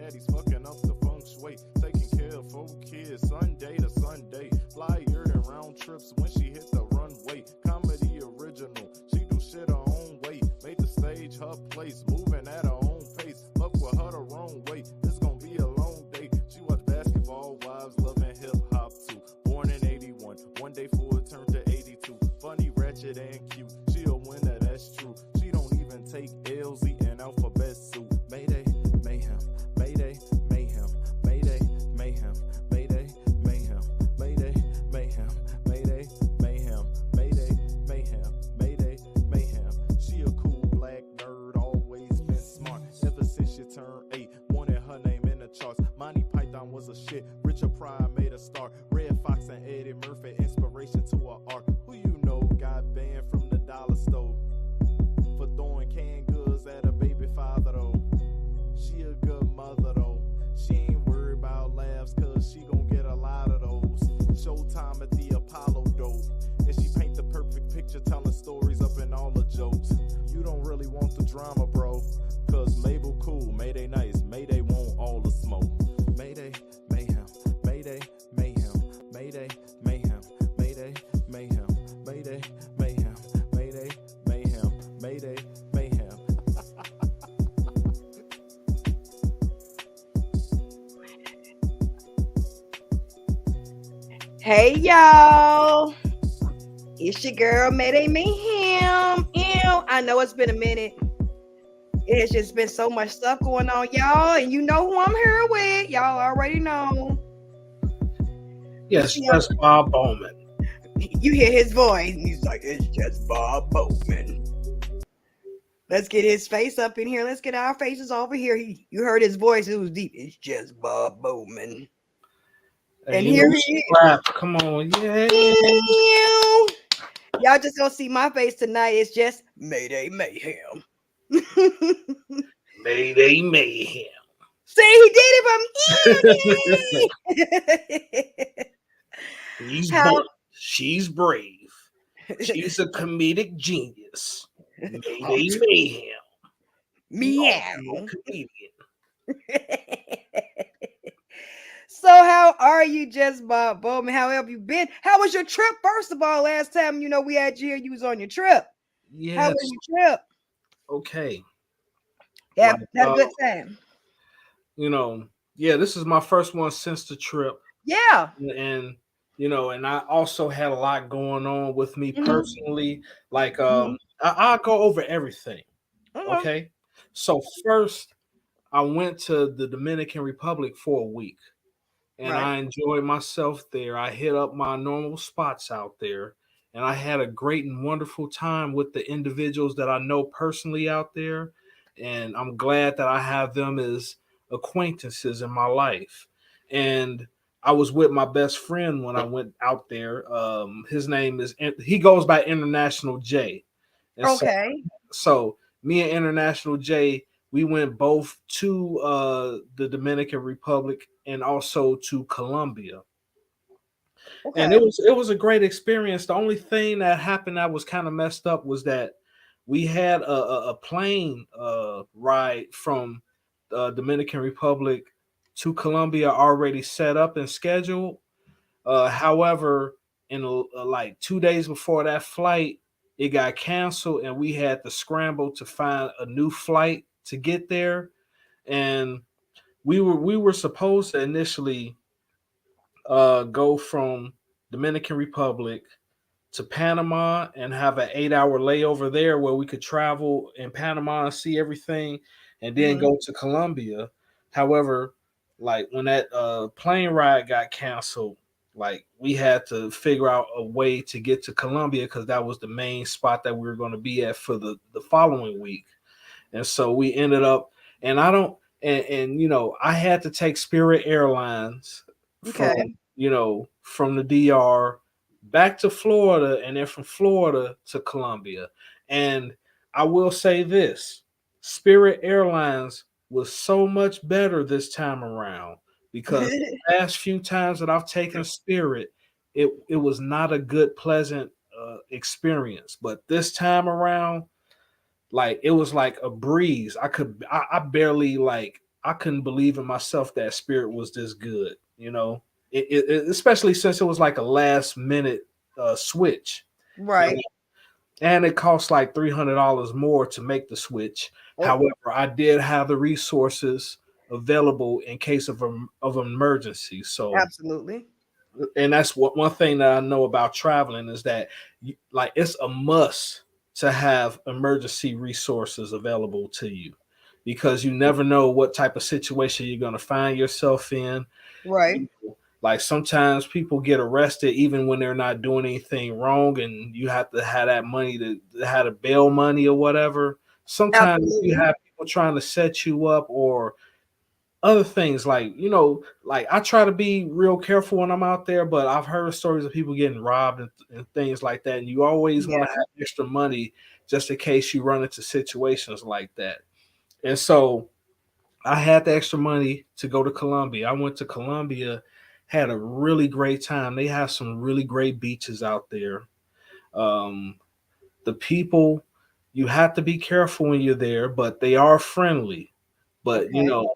daddy's fucking up the feng shui. Taking care of 4 kids, Sunday to Sunday. Flyer than round trips when she hit the runway. Comedy original, she do shit her own way. Made the stage her place, moving at her own pace. Fuck with her the wrong way, this gon' be a long day. She watch Basketball Wives, loving hip hop too. Born in 81, one day forward turned to 82. Funny, ratchet, and cute. She a winner, that's true. She don't even take L's, eating alphabet soup. Mayday, mayhem, mayday, mayhem, mayday, mayhem, mayday, mayhem, mayday, mayhem, mayday, mayhem, mayday, mayhem, mayday, mayhem. She a cool black nerd, always been smart. Ever since she turned 8, wanted her name in the charts. Monty Python was a shit, Richard Pryor made a start. Red Fox and Eddie Murphy, inspiration to her art. Who you know got banned from the dollar store for throwing canned goods at a baby father though? She a good mother though. She ain't worried about laughs cause she gon' get a lot of those. Showtime at the Apollo though. And she paint the perfect picture telling stories up in all the jokes. You don't really want the drama, bro. Cause Mabel cool, Mayday nice, Mayday want all the smoke. Mayday, mayhem, Mayday, mayhem, Mayday, mayhem, Mayday, mayhem, Mayday, mayhem, Mayday, mayhem, Mayday, mayhem. Hey y'all, it's your girl Mayday Mayhaim. Ew, I know it's been a minute. It has just been so much stuff going on, y'all, and you know who I'm here with. Y'all already know. Yes, that's Bob Bowman. You hear his voice, and he's like, "It's just Bob Bowman." Let's get his face up in here. Let's get our faces over here. You heard his voice; it was deep. It's just Bob Bowman. Hey, And here he is. Rap. Come on, yeah. Ew. Y'all just gonna see my face tonight. It's just Mayday Mayhem. Mayday Mayhem. See, he did it from He's bold. She's brave. She's a comedic genius. Mayday Mayhem. Meow. Comedian. So how are you, just Bob Bowman? How have you been? How was your trip? First of all, last time we had you here, you was on your trip. Yes. How was your trip? Okay. Had a good time. This is my first one since the trip. Yeah. And and I also had a lot going on with me personally. Like I'll go over everything. Okay. So first I went to the Dominican Republic for a week. And I enjoyed myself there. I hit up my normal spots out there. And I had a great and wonderful time with the individuals that I know personally out there. And I'm glad that I have them as acquaintances in my life. And I was with my best friend when I went out there. His name he goes by International J. And so me and International J, we went both to the Dominican Republic and also to Colombia. Okay. And it was a great experience. The only thing that happened that was kind of messed up was that we had a plane ride from Dominican Republic to Colombia already set up and scheduled. However, in like 2 days before that flight, it got canceled and we had to scramble to find a new flight to get there. And we were supposed to initially go from Dominican Republic to Panama and have an 8-hour layover there where we could travel in Panama and see everything and then go to Colombia. However, like when that plane ride got canceled, like we had to figure out a way to get to Colombia because that was the main spot that we were going to be at for the following week. And so we ended up, and I had to take Spirit Airlines from the DR back to Florida and then from Florida to Colombia. And I will say this, Spirit Airlines was so much better this time around because the last few times that I've taken Spirit, it was not a good, pleasant experience. But this time around, like it was like a breeze. I barely like I couldn't believe in myself that Spirit was this good. Especially since it was like a last minute switch. You Right. know, and it cost like $300 more to make the switch. Oh, However, I did have the resources available in case of emergency. So, absolutely. and that's what one thing that I know about traveling is that like it's a must to have emergency resources available to you because you never know what type of situation you're going to find yourself in. Right. You Like sometimes people get arrested even when they're not doing anything wrong, and you have to have that money to have a bail money or whatever. Sometimes you Absolutely. have people trying to set you up or other things like like I try to be real careful when I'm out there, but I've heard stories of people getting robbed and things like that, and you always want to Yeah. have extra money just in case you run into situations like that. And so I had the extra money to go to Colombia. I went to Colombia, had a really great time. They have some really great beaches out there. Um, the people, you have to be careful when you're there, but they are friendly. But Okay.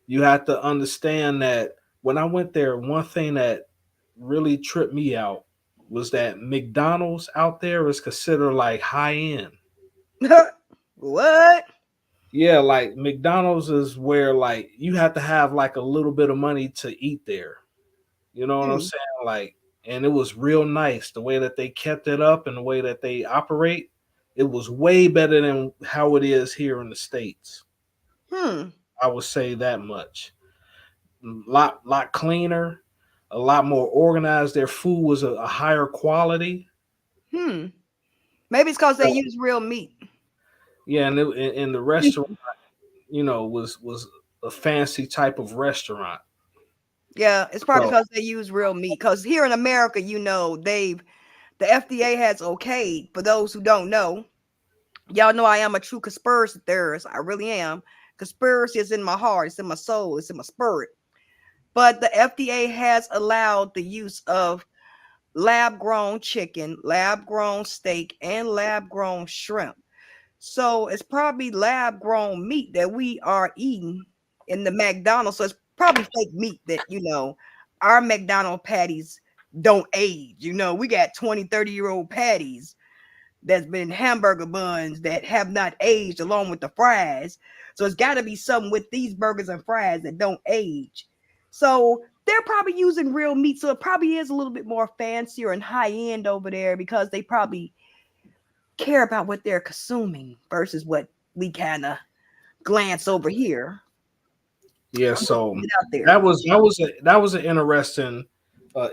you have to understand that when I went there, one thing that really tripped me out was that McDonald's out there is considered like high end. What? Yeah, like McDonald's is where like you have to have like a little bit of money to eat there. You know what I'm Hmm. saying? Like, and it was real nice the way that they kept it up and the way that they operate. It was way better than how it is here in the States. Hmm. I would say that much. Lot cleaner, a lot more organized. Their food was a higher quality. Hmm. Maybe it's because they use real meat. Yeah, and in the restaurant, was a fancy type of restaurant. Yeah, it's probably So because they use real meat. Because here in America, the FDA has okayed, for those who don't know, y'all know I am a true conspiracy theorist. I really am. Conspiracy is in my heart, it's in my soul, it's in my spirit. But the FDA has allowed the use of lab grown chicken, lab grown steak, and lab grown shrimp. So it's probably lab grown meat that we are eating in the McDonald's. So it's probably fake meat that, our McDonald patties don't age. We got 20, 30-year-old patties that's been hamburger buns that have not aged along with the fries. So it's got to be something with these burgers and fries that don't age. So they're probably using real meat. So it probably is a little bit more fancier and high end over there because they probably care about what they're consuming versus what we kind of glance over here. yeah, I'm just so putting it out there. that was an interesting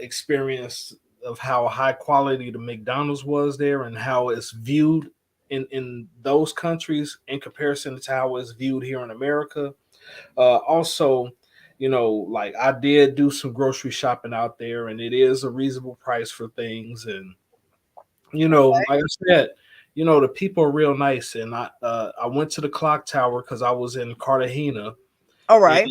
experience of how high quality the McDonald's was there and how it's viewed in those countries in comparison to how it's viewed here in America. Also, like I did do some grocery shopping out there, and it is a reasonable price for things. And like I said, the people are real nice. And I went to the clock tower because I was in Cartagena, All and right.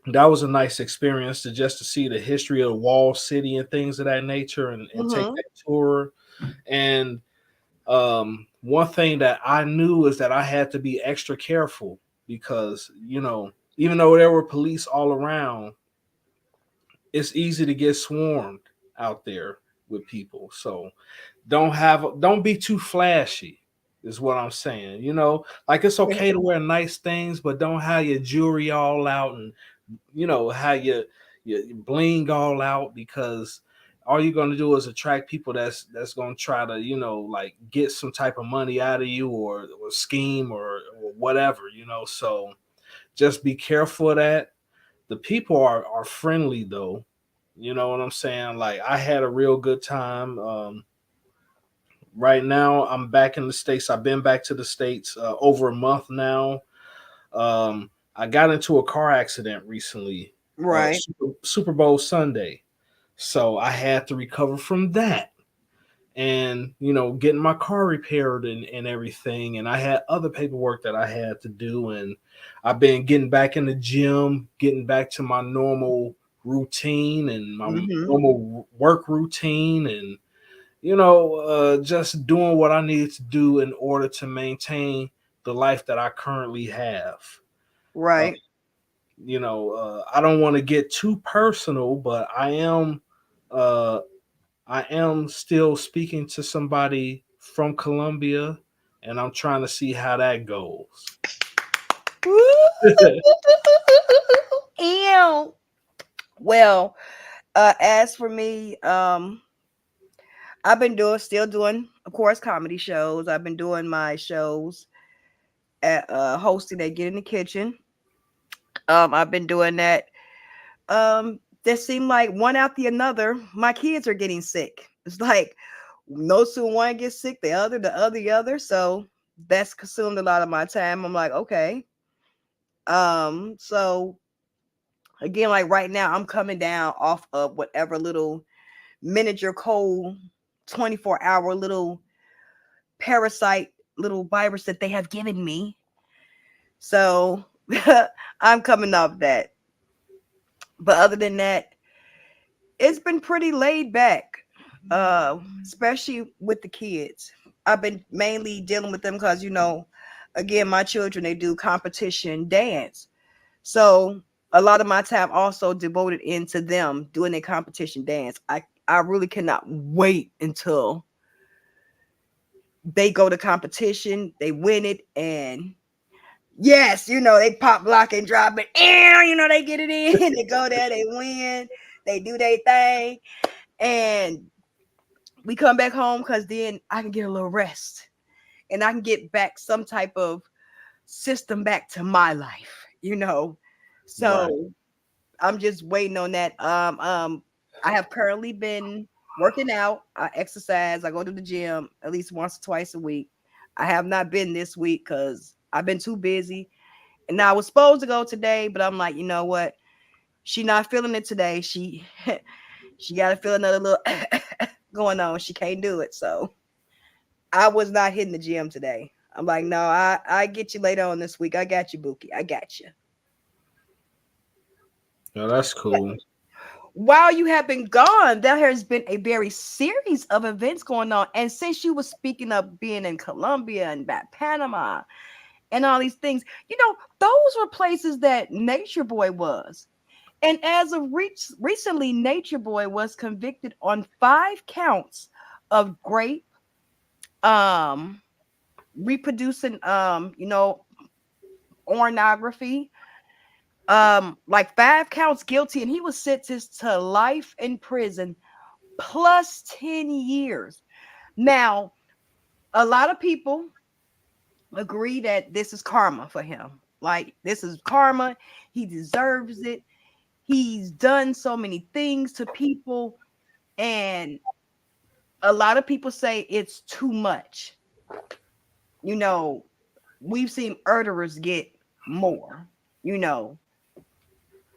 that was a nice experience to see the history of the wall city and things of that nature, and take Mm-hmm. that tour. And one thing that I knew is that I had to be extra careful because even though there were police all around, it's easy to get swarmed out there with people. So don't be too flashy is what I'm saying. Like it's okay to wear nice things, but don't have your jewelry all out and have your bling all out, because all you're going to do is attract people that's going to try to like get some type of money out of you, or scheme, or whatever. So just be careful of that. The people are friendly though. You know what I'm saying? Like I had a real good time. Right now I'm back in the States. I've been back to the States over a month now. I got into a car accident recently, Right. Super Bowl Sunday, so I had to recover from that, and getting my car repaired and everything, and I had other paperwork that I had to do, and I've been getting back in the gym, getting back to my normal routine and my Mm-hmm. normal work routine, and just doing what I need to do in order to maintain the life that I currently have. Right. I don't want to get too personal, but uh, I am still speaking to somebody from Colombia, and I'm trying to see how that goes. Ew. Well, as for me, I've been still doing, of course, comedy shows. I've been doing my shows at hosting at Get in the Kitchen. I've been doing that. There seemed like one after another, my kids are getting sick. It's like no sooner one gets sick, the other. So that's consumed a lot of my time. I'm like, okay. So again, like right now, I'm coming down off of whatever little miniature cold 24-hour little parasite little virus that they have given me. So I'm coming off that. But other than that, it's been pretty laid back, especially with the kids. I've been mainly dealing with them because, again, my children, they do competition dance. So a lot of my time also devoted into them doing their competition dance. I really cannot wait until they go to competition, they win it, and yes, they pop, block, and drop it. And, they get it in, they go there, they win, they do their thing, and we come back home because then I can get a little rest and I can get back some type of system back to my life. Right. So I'm just waiting on that. I have currently been working out. I exercise. I go to the gym at least once or twice a week. I have not been this week because I've been too busy. And I was supposed to go today, but I'm like, you know what? She not feeling it today. She she got to feel another little going on. She can't do it. So I was not hitting the gym today. I'm like, no, I get you later on this week. I got you, Bookie. I got you. Yeah, that's cool. While you have been gone, there has been a very series of events going on. And since you were speaking of being in Colombia and back Panama and all these things, those were places that Nature Boy was. And as of recently, Nature Boy was convicted on 5 counts of grape, um, reproducing, pornography, like 5 counts guilty, and he was sentenced to life in prison plus 10 years. Now, a lot of people agree that this is karma for him. Like, this is karma. He deserves it. He's done so many things to people, and a lot of people say it's too much. We've seen murderers get more, you know,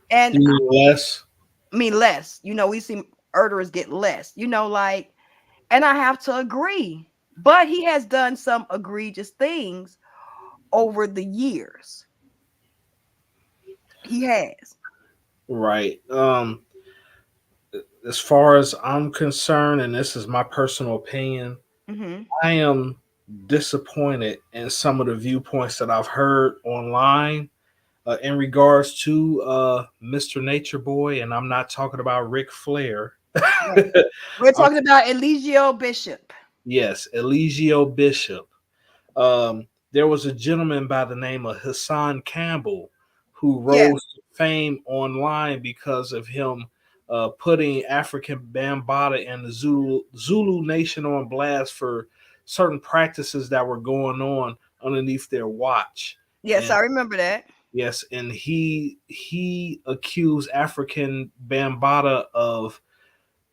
and You mean less? I mean less. We've seen murderers get less, like, and I have to agree. But he has done some egregious things over the years. He has. Right. As far as I'm concerned, and this is my personal opinion, Mm-hmm. I am disappointed in some of the viewpoints that I've heard online in regards to Mr. Nature Boy, and I'm not talking about Ric Flair. Right. We're I'm, talking about Eligio Bishop. yes, Eligio Bishop. There was a gentleman by the name of Hassan Campbell who Yeah. rose to fame online because of him putting African Bambaataa and the Zulu Nation on blast for certain practices that were going on underneath their watch. Yes, And I remember that. yes, and he accused African Bambaataa of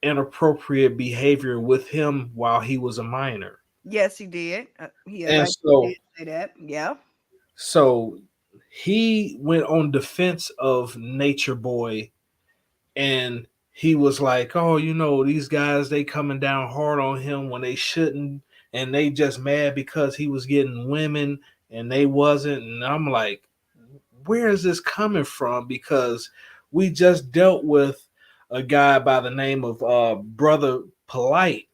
inappropriate behavior with him while he was a minor. Yes, he did. Yes, And I so did say that. Yeah. So he went on defense of Nature Boy, and he was like, "Oh, these guys, they coming down hard on him when they shouldn't, and they just mad because he was getting women and they wasn't." And I'm like, where is this coming from? Because we just dealt with a guy by the name of Brother Polite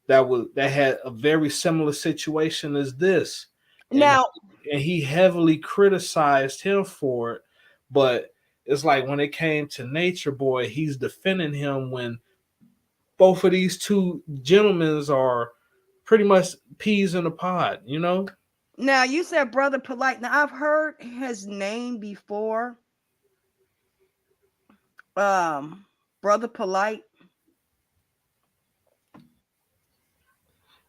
that had a very similar situation as this, and Now, and he heavily criticized him for it. But it's like when it came to Nature Boy, he's defending him when both of these two gentlemen are pretty much peas in a pod, you know? Now you said Brother Polite. Now I've heard his name before. Brother Polite.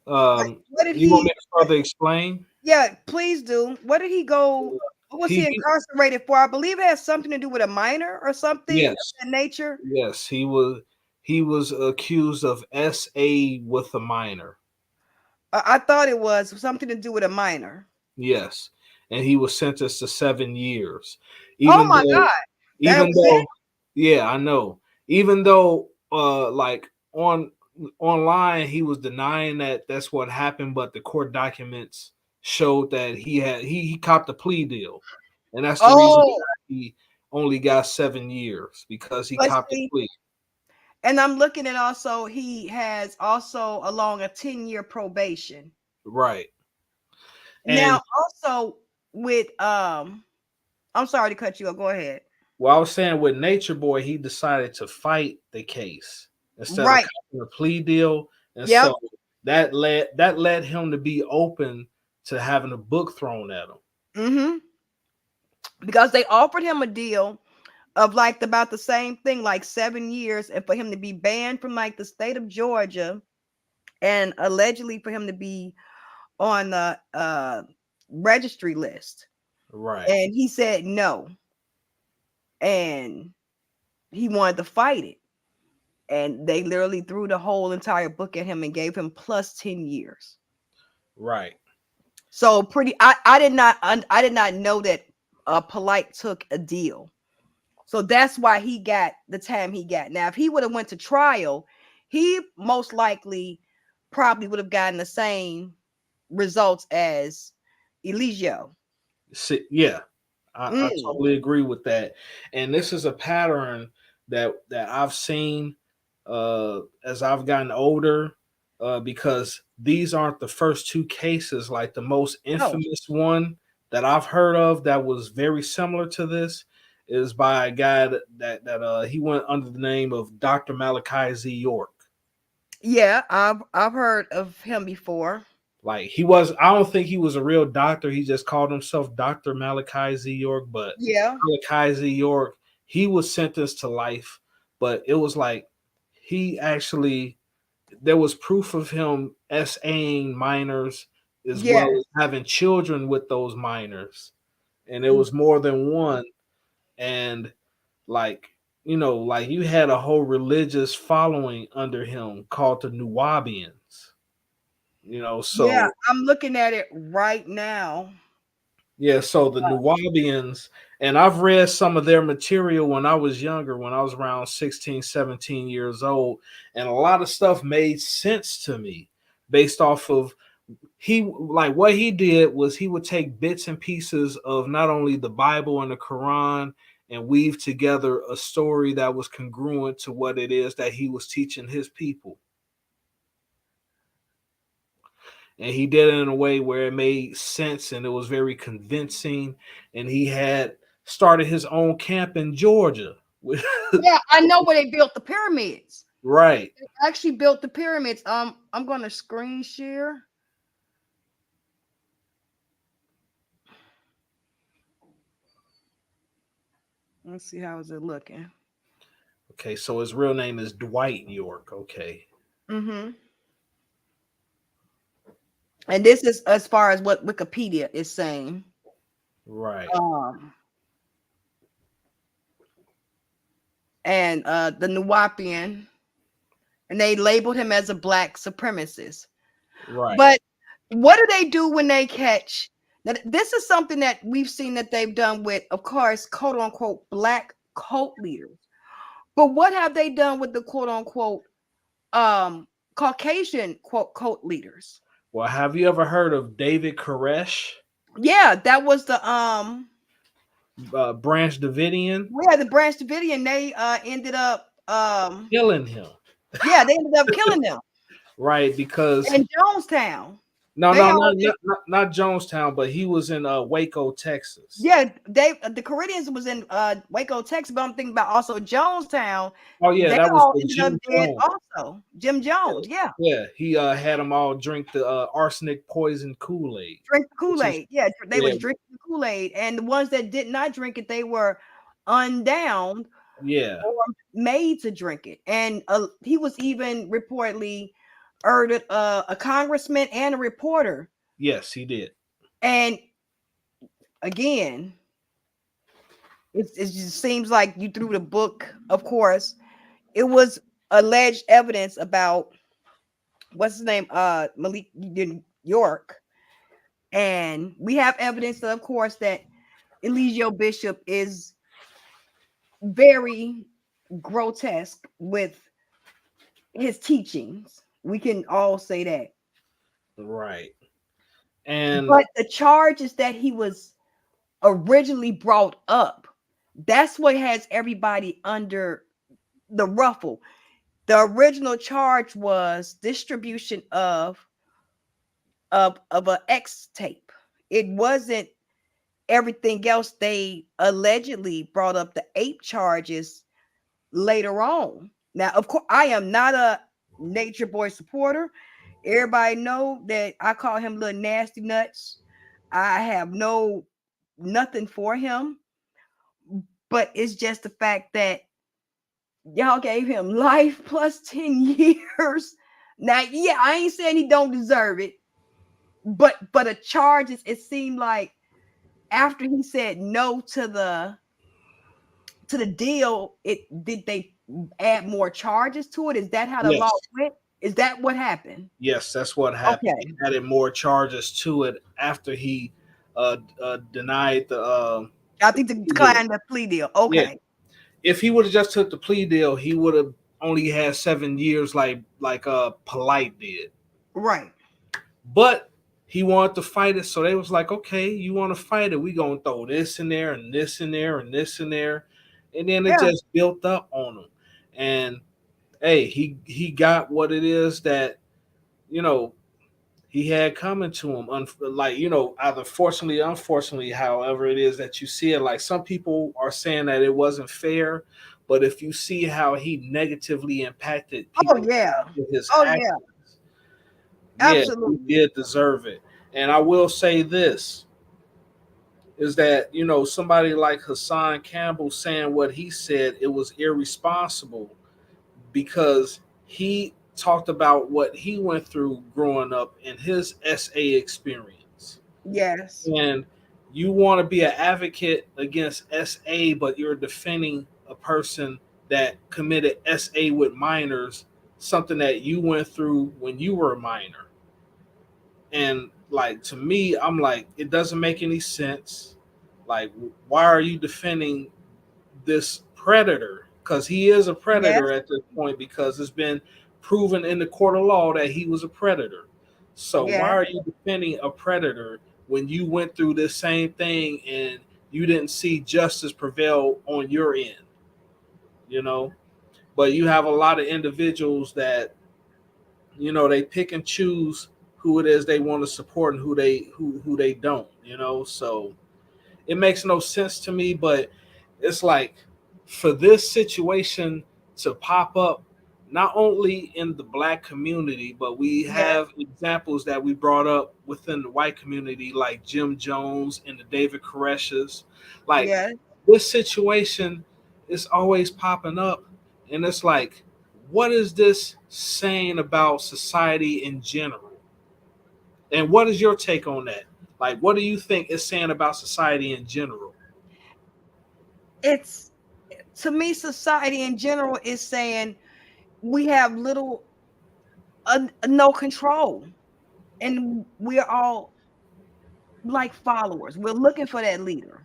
What did You want he? me to further explain? Yeah, please do. What did he go? What was he He incarcerated for? I believe it has something to do with a minor or something of yes, that nature. yes, he was accused of SA with a minor. I thought it was something to do with a minor. Yes, and he was sentenced to 7 years. Oh Even my though, God, that even was it. though, yeah, I know. Even though, like online, he was denying that that's what happened, but the court documents showed that he copped a plea deal, and that's the reason Oh, why he only got 7 years because he let's copped a see. plea. And I'm looking at also he has also along a 10-year probation. Right. And Now also with I'm sorry to cut you off. Go ahead. well, I was saying with Nature Boy, he decided to fight the case instead of Right. cutting a plea deal, and Yep. so that led him to be open to having a book thrown at him. Mm-hmm. Because they offered him a deal of like about the same thing, like 7 years, and for him to be banned from like the state of Georgia, and allegedly for him to be on the registry list. Right, And he said no, and he wanted to fight it. And they literally threw the whole entire book at him and gave him plus 10 years. right. So pretty I did not know that Polite took a deal. So that's why he got the time he got. Now, if he would have went to trial, he most likely probably would have gotten the same results as Eligio. Yeah, I Mm. totally agree with that. And this is a pattern that I've seen as I've gotten older, because these aren't the first two cases. Like the most No. infamous one that I've heard of that was very similar to this is by a guy that he went under the name of Dr. Malachi Z. York. Yeah, I've heard of him before. Like I don't think he was a real doctor. He just called himself Dr. Malachi Z. York. But Yeah. Malachi Z. York, he was sentenced to life, but it was like he actually, there was proof of him SAing minors as Yeah. well as having children with those minors. And it was more than one. And like, like you had a whole religious following under him called the Nuwabians. Yeah, So I'm looking at it right now. yeah, so the Nuwabians, and I've read some of their material when I was younger, when I was around 16, 17 years old, and a lot of stuff made sense to me based off of what he did was he would take bits and pieces of not only the Bible and the Quran and weave together a story that was congruent to what it is that he was teaching his people. And he did it in a way where it made sense and it was very convincing. And he had started his own camp in Georgia. Yeah, I know where they built the pyramids. Right. They actually built the pyramids. I'm gonna screen share. Let's see how is it looking. Okay, so his real name is Dwight York. Okay. Mm-hmm. And this is as far as what Wikipedia is saying. Right. And the Nuwapian, and they labeled him as a black supremacist. Right. But what do they do when they catch? Now, this is something that we've seen that they've done with, of course, quote unquote, black cult leaders. But what have they done with the quote unquote Caucasian quote cult leaders? Well, have you ever heard of David Koresh? Yeah, that was the Branch Davidian? we had the Branch Davidian. They ended up Killing him. yeah, they ended up killing them Right, because in Jonestown. No, They no, all did. not Jonestown, but he was in Waco, Texas. Yeah, they the Corinthians was in Waco, Texas, but I'm thinking about also Jonestown. Oh yeah, They that was all the ended up Jim dead Jones. also. Jim Jones, yeah. Yeah, he had them all drink the arsenic poison Kool-Aid, Drink the which is Kool-Aid. Yeah, they yeah, was drinking the Kool-Aid. And the ones that did not drink it, they were undowned yeah, or made to drink it. And he was even reportedly murdered a congressman and a reporter. yes, he did. And again, it just seems like you threw the book, of course. It was alleged evidence about what's his name, Malik York. And we have evidence, of course, that Eligio Bishop is very grotesque with his teachings. We can all say that. Right. And But the charges that he was originally brought up, that's what has everybody under the ruffle. The original charge was distribution of a X tape. It wasn't everything else. They allegedly brought up the ape charges later on. Now, of course, I am not a Nature Boy supporter. Everybody know that I call him little nasty nuts. I have nothing for him, but it's just the fact that y'all gave him life plus 10 years. Now, yeah, I ain't saying he don't deserve it, but the charges, it seemed like after he said no to the deal, it did they add more charges to it? Is that how the law yes, went? Is that what happened? yes, that's what happened. Okay. He added more charges to it after he denied I the think the plea deal. decline the plea deal. Yeah, Okay. if he would have just took the plea deal, he would have only had 7 years, like Polite did. Right. But he wanted to fight it, so they was like, okay, you want to fight it? We gonna throw this in there and this in there and this in there, and then it Yeah. just built up on him. And hey, he got what it is that you know he had coming to him. Like either fortunately, unfortunately, however it is that you see it. Like some people are saying that it wasn't fair, but if you see how he negatively impacted Oh people yeah. with his Oh actions, yeah. yeah, he Absolutely. did deserve it. And I will say this is that somebody like Hassan Campbell saying what he said, it was irresponsible because he talked about what he went through growing up in his SA experience. Yes. And you want to be an advocate against SA, but you're defending a person that committed SA with minors, something that you went through when you were a minor. And like to me, I'm like, it doesn't make any sense. Like, why are you defending this predator? Because he is a Yes. predator at this point, because it's been proven in the court of law that he was a predator. So why Yes. are you defending a predator when you went through this same thing and you didn't see justice prevail on your end? You know, but you have a lot of individuals that they pick and choose who it is they want to support and who they don't. So it makes no sense to me, but it's like for this situation to pop up, not only in the black community, but we Yes. have examples that we brought up within the white community, like Jim Jones and the David Koresh's. Like Yes. this situation is always popping up, and it's like, what is this saying about society in general? And what is your take on that? Like, what do you think it's saying about society in general? It's to me, society in general is saying we have little no control, and we're all like followers. We're looking for that leader.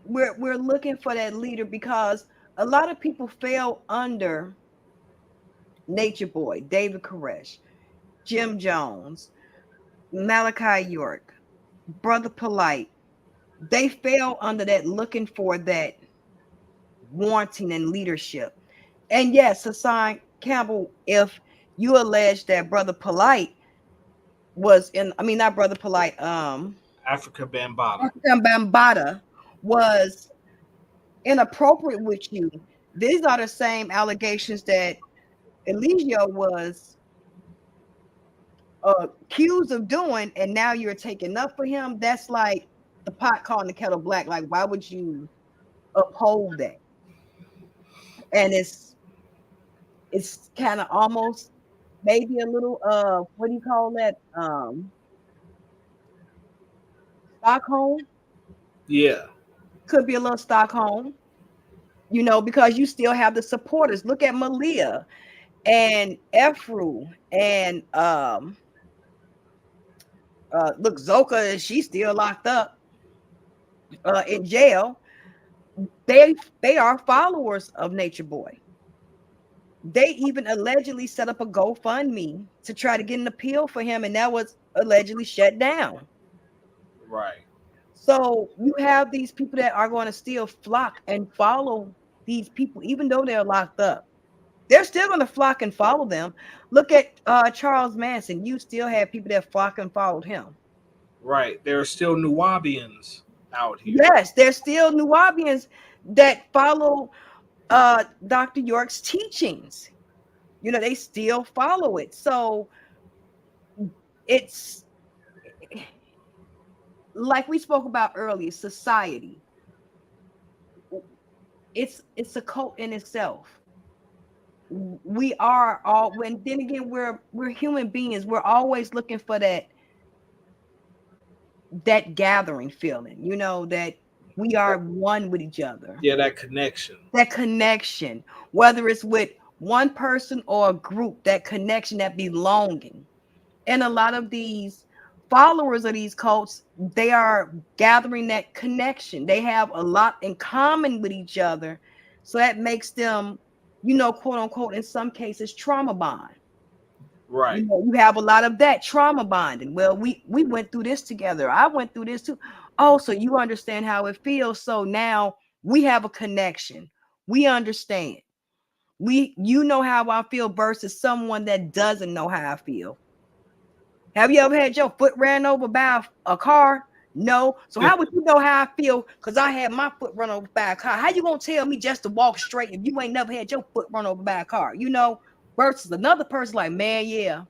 We're looking for that leader because a lot of people fell under Nature Boy, David Koresh, Jim Jones, Malachi York, Brother Polite. They fell under that looking for that wanting and leadership. And yes, Hassan Campbell, if you allege that Brother Polite was in, I mean, not Brother Polite, Africa Bambaataa. African Bambata was inappropriate with you. These are the same allegations that Eligio was accused of doing, and now you're taking up for him. That's like the pot calling the kettle black. Like, why would you uphold that? And it's kind of almost maybe a little what do you call that? Stockholm. Yeah. Could be a little Stockholm, because you still have the supporters. Look at Malia and Efru and look, Zoka, she's still locked up in jail. They are followers of Nature Boy. They even allegedly set up a GoFundMe to try to get an appeal for him, and that was allegedly shut down. Right. So you have these people that are going to still flock and follow these people, even though they're locked up. They're still going to flock and follow them. Look at Charles Manson. You still have people that flock and followed him. Right. There are still Nuwabians out here. Yes, there's still Nuwabians that follow Dr. York's teachings. They still follow it. So it's like we spoke about earlier, society. It's a cult in itself. We are all, when then again, we're human beings. We're always looking for that gathering feeling, that we are one with each other. Yeah, that connection. That connection, whether it's with one person or a group, that connection, that belonging. And a lot of these followers of these cults, they are gathering that connection. They have a lot in common with each other. So that makes them, quote unquote, in some cases, trauma bond. Right. You have a lot of that trauma bonding. Well, we went through this together. I went through this too. Oh, so you understand how it feels. So now we have a connection. We understand. You know how I feel versus someone that doesn't know how I feel. Have you ever had your foot ran over by a car? No. So how would you know how I feel? Because I had my foot run over by a car. How you gonna tell me just to walk straight if you ain't never had your foot run over by a car? Versus another person like, man, yeah,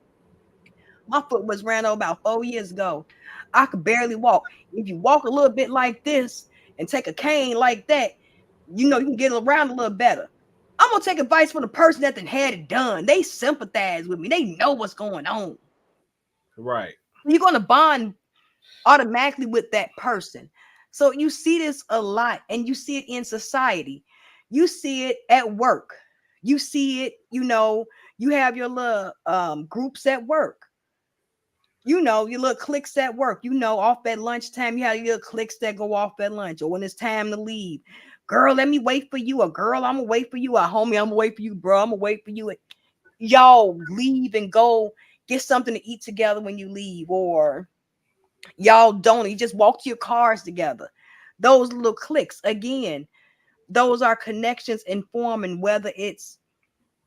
my foot was ran over about 4 years ago. I could barely walk. If you walk a little bit like this and take a cane like that, you can get around a little better. I'm gonna take advice from the person that then had it done. They sympathize with me. They know what's going on. Right. You're gonna bond automatically with that person. So you see this a lot, and you see it in society. You see it at work. You see it, you have your little groups at work. Your little cliques at work. Off at lunchtime, you have your little cliques that go off at lunch, or when it's time to leave. Girl, let me wait for you. A girl, I'm gonna wait for you. A homie, I'm gonna wait for you, bro. I'm gonna wait for you. Y'all leave and go get something to eat together when you leave, or y'all don't. You just walk to your cars together. Those little cliques, again, those are connections in forming, whether it's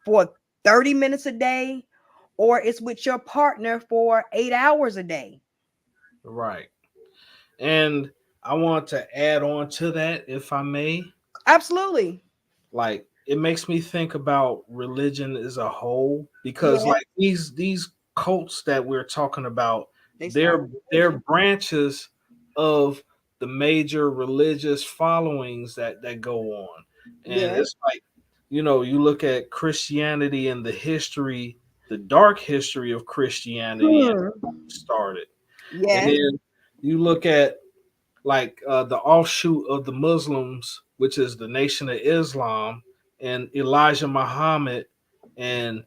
for 30 minutes a day or it's with your partner for 8 hours a day. Right. And I want to add on to that, if I may. Absolutely. Like, it makes me think about religion as a whole, because Yeah. like these cults that we're talking about, They they're started they're religion. branches of the major religious followings that go on. And Yeah. it's like, you look at Christianity and the dark history of Christianity and Hmm. started. And Yes. then you look at like the offshoot of the Muslims, which is the Nation of Islam, and Elijah Muhammad, and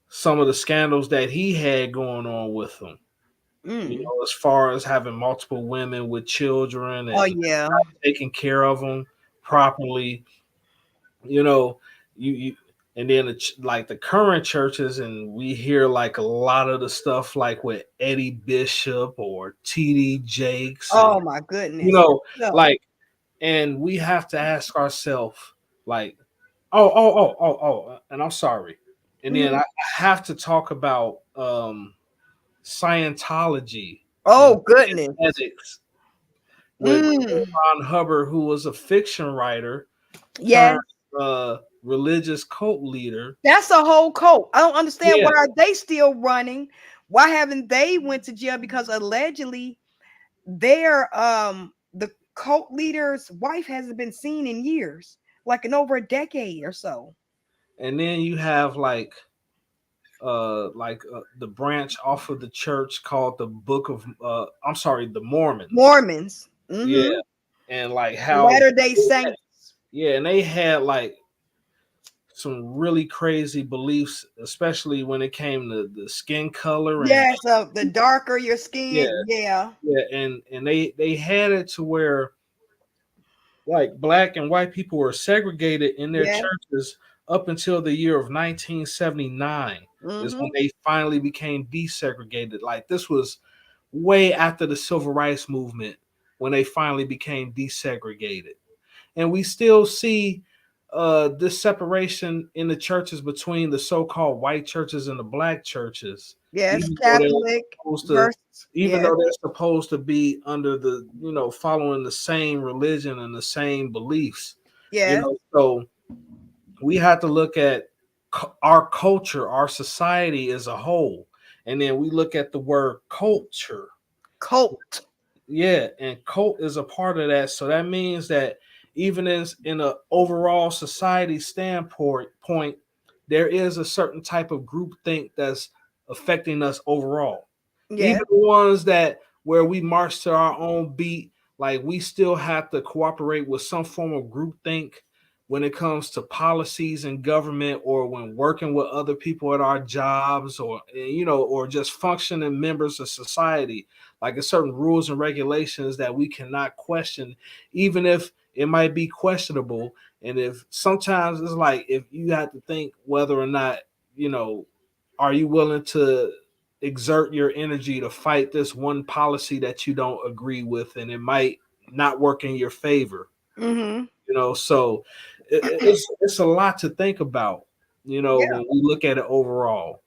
some of the scandals that he had going on with him. Mm. As far as having multiple women with children Oh and yeah. taking care of them properly. You know, you and then like the current churches, and we hear like a lot of the stuff like with Eddie Bishop or TD Jakes, and Oh my you goodness. know, So. like, and we have to ask ourselves, like, and I'm sorry, and then Mhm. I have to talk about Scientology, Oh goodness. ethics with Mm. Ron Hubbard, who was a fiction writer Yes. turned religious cult leader. That's a whole cult. I don't understand Yeah, why are they still running? Why haven't they went to jail? Because allegedly their the cult leader's wife hasn't been seen in years, like in over a decade or so. and then you have the branch off of the church called the Book of I'm sorry, the Mormons. Mormons. Yeah, Mm-hmm. and like how Latter Day Saints. yeah, and they had like some really crazy beliefs, especially when it came to the skin color and Yes, the darker your yeah, skin, yeah. yeah, and they had it to where like black and white people were segregated in their Yeah. churches up until the year of 1979 is when Mm-hmm. they finally became desegregated. Like this was way after the civil rights movement when they finally became desegregated. And we still see this separation in the churches between the so-called white churches and the black churches, Yes, even though they're Catholic supposed to versus yes, be under the following the same religion and the same beliefs. yes, So we have to look at our culture, our society as a whole, and then we look at the word culture. cult. Yeah, and cult is a part of that. So that means that even as in a overall society standpoint, there is a certain type of group think that's affecting us overall. Yes. Even the ones that where we march to our own beat, like we still have to cooperate with some form of group think when it comes to policies and government or when working with other people at our jobs or or just functioning members of society, like there's certain rules and regulations that we cannot question, even if it might be questionable. And if sometimes it's like if you have to think whether or not, you know, are you willing to exert your energy to fight this one policy that you don't agree with and it might not work in your favor, Mm-hmm. so it's a lot to think about, Yeah. when we look at it overall.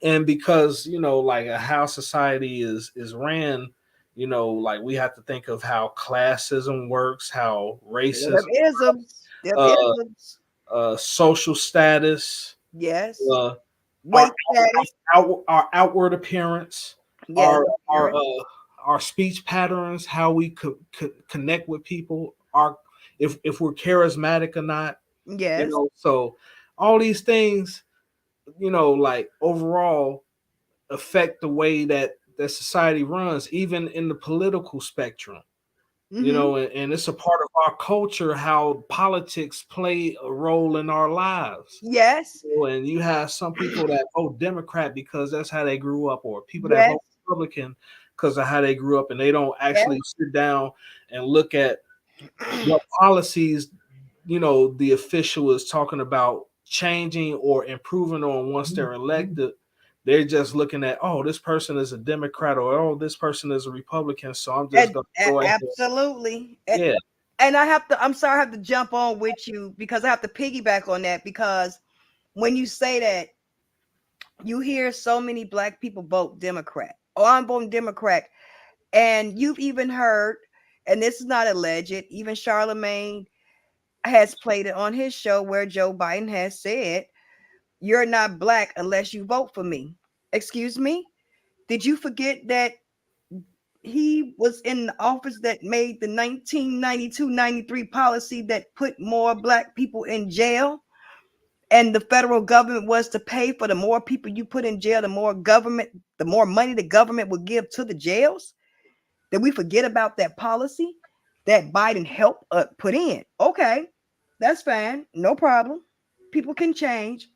And because like how society is ran, like we have to think of how classism works, how Yeah, racism, them isms. Them uh isms. social status, Yes. uh our Weight status. our outward appearance, Yes. our our Appearance. our speech patterns, how we could connect with people, our if we're charismatic or not, Yes. so all these things, like overall affect the way that society runs, even in the political spectrum. Mm-hmm. And it's a part of our culture how politics play a role in our lives. Yes. And you have some people that vote Democrat because that's how they grew up, or people that Yes. vote Republican because of how they grew up, and they don't Yes. actually sit down and look at what policies the official is talking about changing or improving on once they're elected. They're just looking at, oh, this person is a Democrat, or oh, this person is a Republican, so I'm just going to go ahead. Absolutely. Yeah. And I'm sorry, I have to jump on with you because I have to piggyback on that because when you say that, you hear so many black people vote Democrat. Oh, I'm voting Democrat. And you've even heard, and this is not alleged, even Charlemagne has played it on his show where Joe Biden has said, "You're not black unless you vote for me." Excuse me? Did you forget that he was in the office that made the 1992-93 policy that put more black people in jail? And the federal government was to pay for the more people you put in jail, the more money the government would give to the jails. Did we forget about that policy that Biden helped put in? Okay, that's fine, no problem. People can change.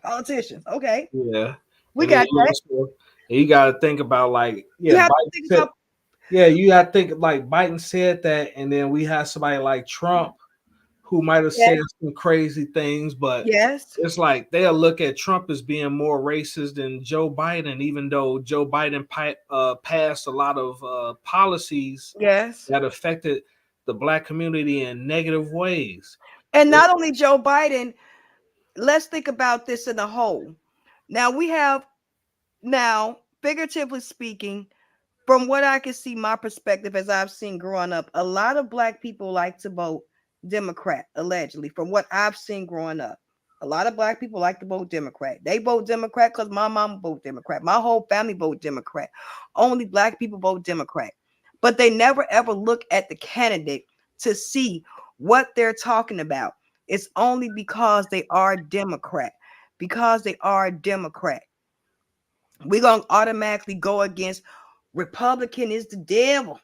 Politicians, okay, Yeah. we And then got that. you got to think about like, yeah, You have to Biden think said, about yeah, you got to think like Biden said that, and then we have somebody like Trump who might have yes, said some crazy things, but yes, it's like they'll look at Trump as being more racist than Joe Biden, even though Joe Biden passed a lot of policies yes. that affected the black community in negative ways. And It, not only Joe Biden, let's think about this in a whole. Now we have Now, figuratively speaking, from what I can see, my perspective as I've seen growing up, a lot of black people like to vote Democrat, allegedly, from what I've seen growing up. A lot of black people like to vote Democrat. They vote Democrat because my mom vote Democrat. My whole family vote Democrat. Only black people vote Democrat. But they never ever look at the candidate to see what they're talking about. It's only because they are Democrat. Because they are Democrat, we're gonna automatically go against Republican is the devil.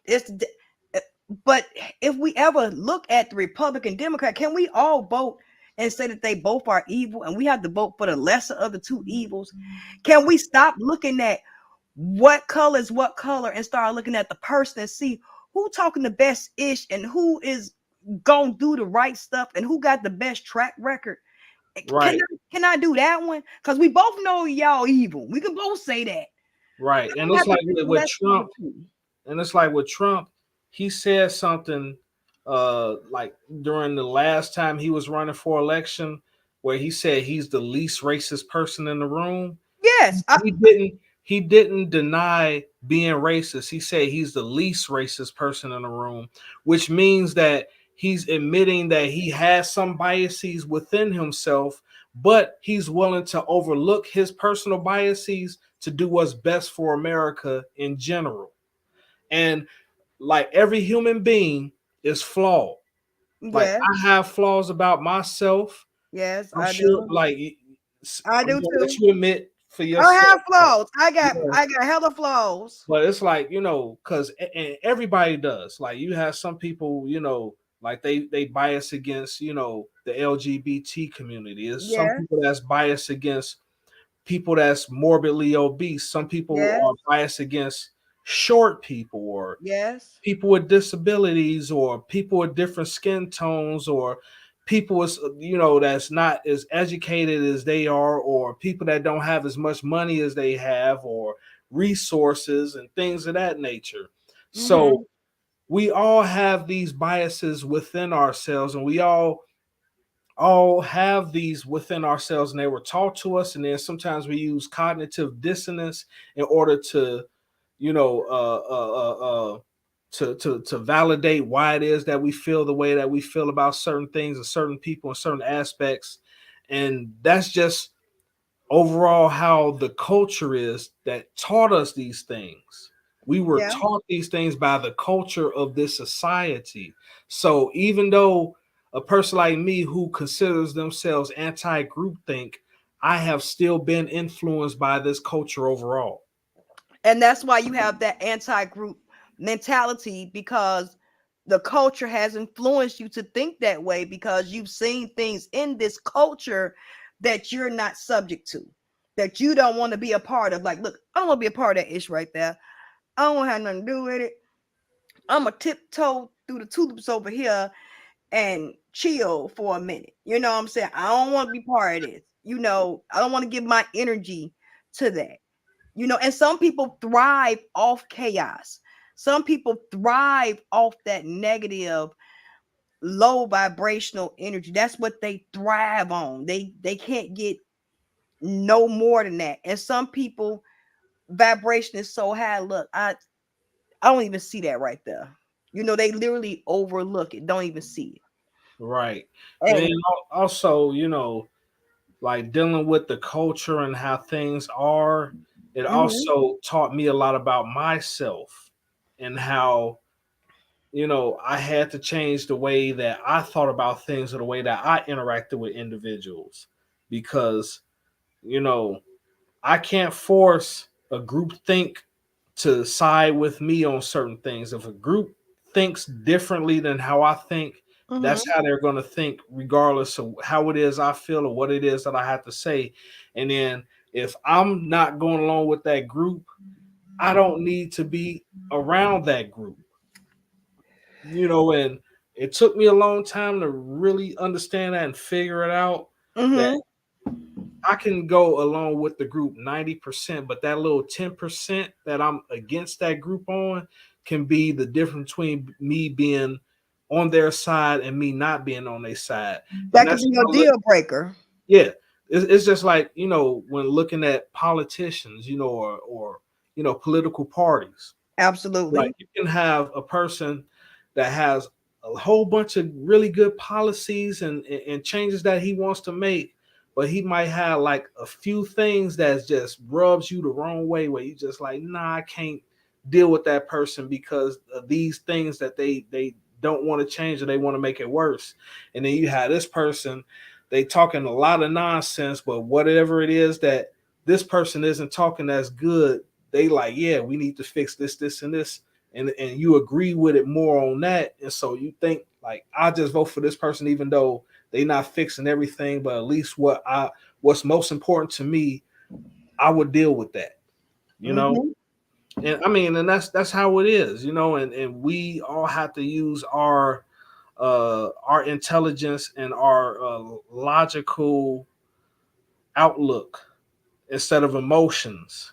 But if we ever look at the Republican Democrat, can we all vote and say that they both are evil and we have to vote for the lesser of the two evils? Can we stop looking at what color is what color and start looking at the person and see who talking the best ish and who is gonna do the right stuff and who got the best track record? Right. Can I do that one? Because we both know y'all evil. We can both say that. Right. And it's like with Trump, and it's like with Trump, he said something like during the last time he was running for election where he said he's the least racist person in the room. Yes. He didn't deny being racist. He said he's the least racist person in the room, which means that he's admitting that he has some biases within himself, but he's willing to overlook his personal biases to do what's best for America in general. And like every human being is flawed. Like Yes. I have flaws about myself. Yes, I'm I sure, do. like I I'm do gonna let too. you admit for I yourself. have Like, flaws. I you got know, I got hella flaws. but it's like, because everybody does. Like you have some people, like they bias against, the LGBT community. There's some Yes. people that's biased against people that's morbidly obese. Some people Yes. are biased against short people or Yes. people with disabilities or people with different skin tones or people is that's not as educated as they are or people that don't have as much money as they have or resources and things of that nature. So Mm-hmm. we all have these biases within ourselves and we all have these within ourselves and they were taught to us, and then sometimes we use cognitive dissonance in order to you know to validate why it is that we feel the way that we feel about certain things and certain people and certain aspects. And that's just overall how the culture is that taught us these things. We were Yeah. taught these things by the culture of this society. So even though a person like me who considers themselves anti-groupthink, I have still been influenced by this culture overall. And that's why you have that anti-group mentality, because the culture has influenced you to think that way because you've seen things in this culture that you're not subject to, that you don't want to be a part of. Like, look, I don't want to be a part of that ish right there. I don't want to have nothing to do with it. I'm a tiptoe through the tulips over here and chill for a minute. You know what I'm saying? I don't want to be part of this. I don't want to give my energy to that. And some people thrive off chaos. Some people thrive off that negative, low vibrational energy. That's what they thrive on. They can't get no more than that. And some people vibration is so high. Look, I don't even see that right there. They literally overlook it, don't even see Right. it. And then And also, like dealing with the culture and how things are, it mhm, also taught me a lot about myself and how I had to change the way that I thought about things or the way that I interacted with individuals because, you know, I can't force a group think to side with me on certain things. If a group thinks differently than how I think, that's mhm. how they're going to think, regardless of how it is I feel or what it is that I have to say. And then if I'm not going along with that group, I don't need to be around that group. And it took me a long time to really understand that and figure it out that Mhm. I can go along with the group 90%, but that little 10% that I'm against that group on can be the difference between me being on their side and me not being on their side. And That could that's be your deal breaker. yeah, It's just like, when looking at politicians, or political parties. Like, Absolutely. you can have a person that has a whole bunch of really good policies and changes that he wants to make, but he might have like a few things that just rubs you the wrong way, where you just like, nah, I can't deal with that person because of these things that they don't want to change, or they want to make it worse. And then you have this person, they talking a lot of nonsense, but whatever it is that this person isn't talking as good, they like, yeah, we need to fix this, and this, and you agree with it more on that, and so you think like, I just vote for this person, even though they not fixing everything, but at least what's most important to me, I would deal with that, you know. Mm-hmm. And I mean, and that's how it is, and we all have to use our intelligence and our logical outlook instead of emotions.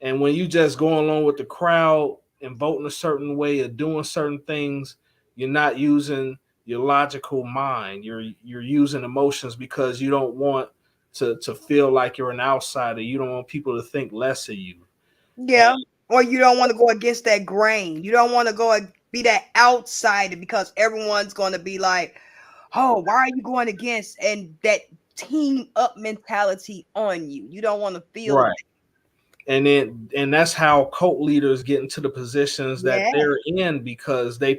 And when you just go along with the crowd and voting a certain way or doing certain things, you're not using your logical mind. You're using emotions because you don't want to feel like you're an outsider. You don't want people to think less of you. And Yeah. Or you don't want to go against that grain. You don't want to be that outsider because everyone's going to be like, oh, why are you going against? And that team up mentality on you. You don't want to feel right. that. And that's how cult leaders get into the positions that Yeah. they're in, because they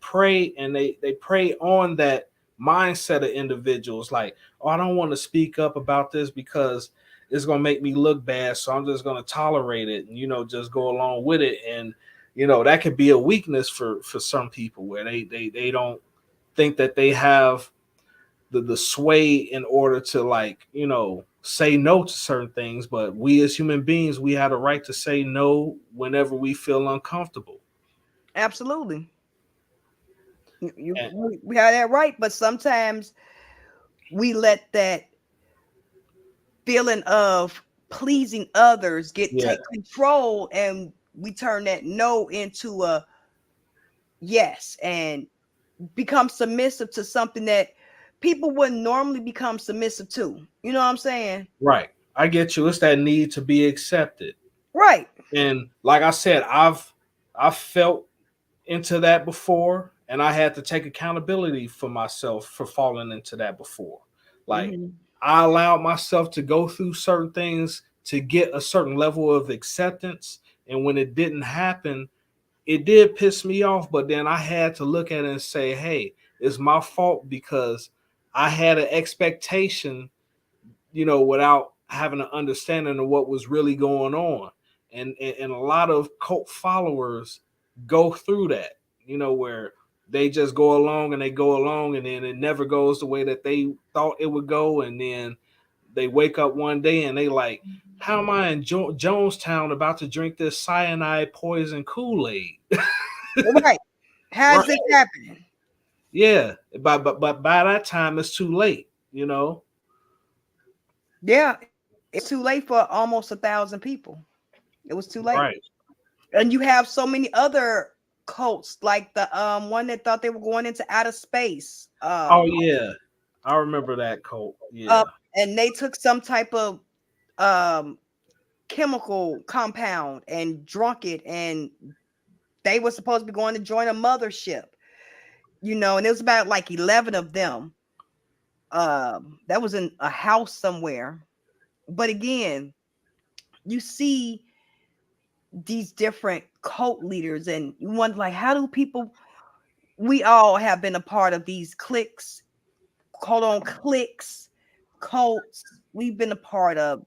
prey, and they prey on that mindset of individuals, like, oh, I don't want to speak up about this because it's going to make me look bad, so I'm just going to tolerate it, and just go along with it. And that could be a weakness for some people, where they don't think that they have the sway in order to, like, say no to certain things. But we as human beings, we have a right to say no whenever we feel uncomfortable. Absolutely. And, We have that right, but sometimes we let that feeling of pleasing others yeah, take control, and we turn that no into a yes, and become submissive to something that people wouldn't normally become submissive to. You know what I'm saying? right, I get you. It's that need to be accepted. Right. And like I said, I've felt into that before, and I had to take accountability for myself for falling into that before. Like, Hmm. I allowed myself to go through certain things to get a certain level of acceptance, and when it didn't happen, it did piss me off. But then I had to look at it and say, hey, it's my fault because I had an expectation, without having an understanding of what was really going on. And a lot of cult followers go through that, where they just go along and they go along, and then it never goes the way that they thought it would go. And then they wake up one day and they like, how am I in Jonestown about to drink this cyanide poison Kool-Aid? Right. How's Right. this happening? Yeah. But by that time it's too late, Yeah, it's too late for almost 1,000 people. It was too late. Right. And you have so many other cults, like the one that thought they were going into outer space. Oh yeah. I remember that cult. Yeah. Uh, and they took some type of um chemical compound and drunk it, and they were supposed to be going to join a mothership, and it was about like 11 of them. That was in a house somewhere. But again, you see these different cult leaders, and you wonder, like, how do people, we all have been a part of these cliques, call on cliques, cults, we've been a part of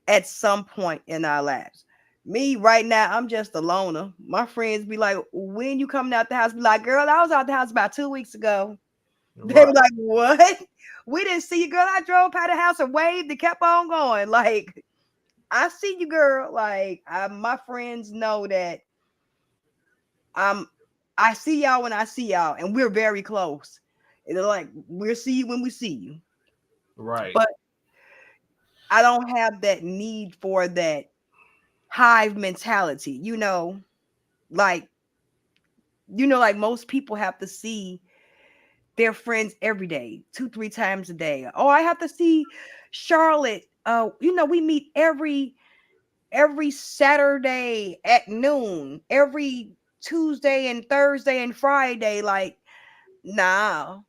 at some point in our lives. Me right now, I'm just a loner. My friends be like, when you coming out the house? Be like, girl, I was out the house about 2 weeks ago. They Right. be like, what? We didn't see you, girl. I drove by the house and waved and kept on going. Like, I see you, girl. Like, my friends know that I'm I see y'all when I see y'all, and we're very close. And they're like, we'll see you when we see you. Right. But I don't have that need for that hive mentality, like, like most people have to see they're friends every day, 2, 3 times a day. Oh, I have to see Charlotte. We meet every Saturday at noon, every Tuesday and Thursday and Friday. Like, nah,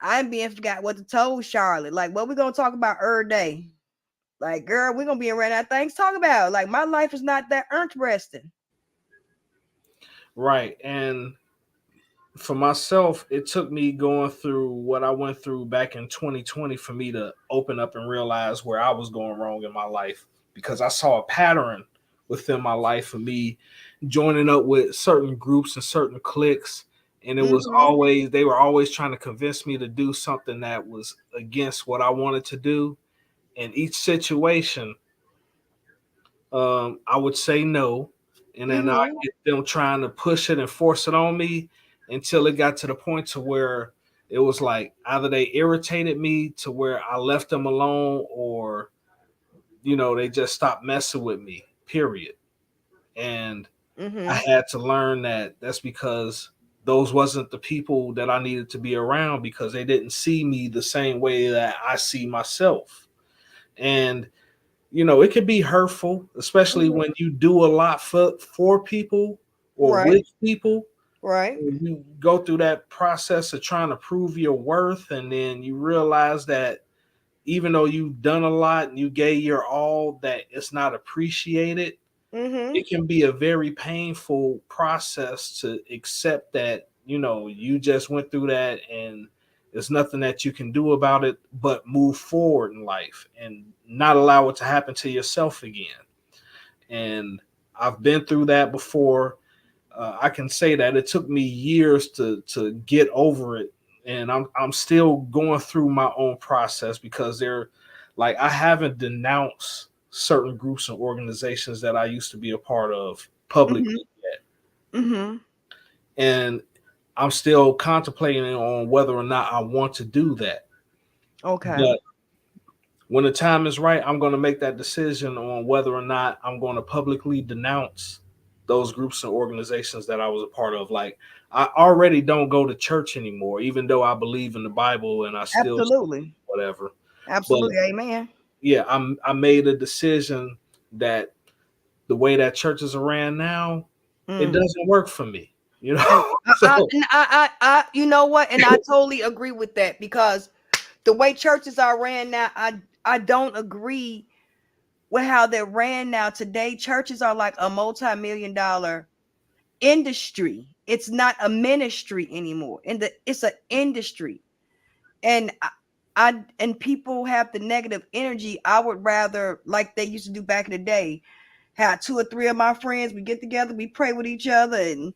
I'm being forgot what to tell Charlotte. Like, what we gonna talk about every day? Like, girl, we're gonna be around that things talk about. Like, my life is not that interesting. Right. And for myself, it took me going through what I went through back in 2020 for me to open up and realize where I was going wrong in my life, because I saw a pattern within my life of me joining up with certain groups and certain cliques. And it was Mm-hmm. always, they were always trying to convince me to do something that was against what I wanted to do. In each situation, I would say no, and then I Mm-hmm. get them trying to push it and force it on me until it got to the point to where it was like either they irritated me to where I left them alone, or they just stopped messing with me. Period. And I Mm-hmm. had to learn that that's because those wasn't the people that I needed to be around, because they didn't see me the same way that I see myself. And it could be hurtful, especially Mm-hmm. when you do a lot for people or Right. with people. Right. And you go through that process of trying to prove your worth, and then you realize that even though you've done a lot and you gave your all, that it's not appreciated. Mm-hmm. It can be a very painful process to accept that, you just went through that, and there's nothing that you can do about it but move forward in life and not allow it to happen to yourself again. And I've been through that before. I can say that it took me years to get over it, and I'm still going through my own process, because they're like, I haven't denounced certain groups and organizations that I used to be a part of Mm-hmm. publicly yet, Mm-hmm. and I'm still contemplating on whether or not I want to do that. Okay. But when the time is right, I'm going to make that decision on whether or not I'm going to publicly denounce those groups and organizations that I was a part of. Like, I already don't go to church anymore, even though I believe in the Bible and I still Absolutely. whatever. But Absolutely. Amen. yeah, I made a decision that the way that churches are ran now, it Mm. doesn't work for me. And So you know what? And I totally agree with that, because the way churches are ran now, I don't agree with how they're ran now. Today, churches are like a multi-million-dollar industry. It's not a ministry anymore. It's an industry. And and people have the negative energy. I would rather, like they used to do back in the day, have 2 or 3 of my friends, we get together, we pray with each other, and